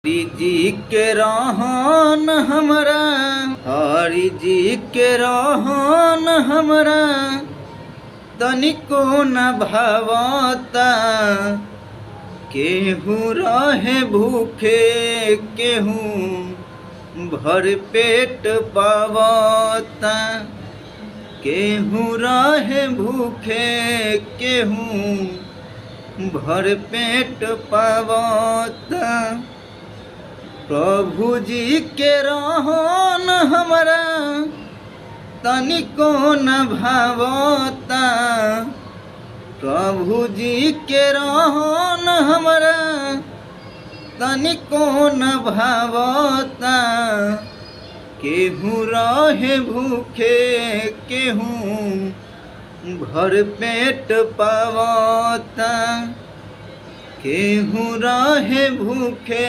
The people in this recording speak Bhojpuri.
हरि जी के रहन हमरा, हरि जी के रहन हमरा तनिको न भावता। केहू रहे भूखे केहू भर पेट पावता। केहू रहे भूखे केहू भर पेट पावता। प्रभु जी के रहन हमरा तनिको न भावता। प्रभु जी के रहन हमरा तनिको न भावता। केहू रहे भूखे केहू भर पेट पावता। केहू रहे भूखे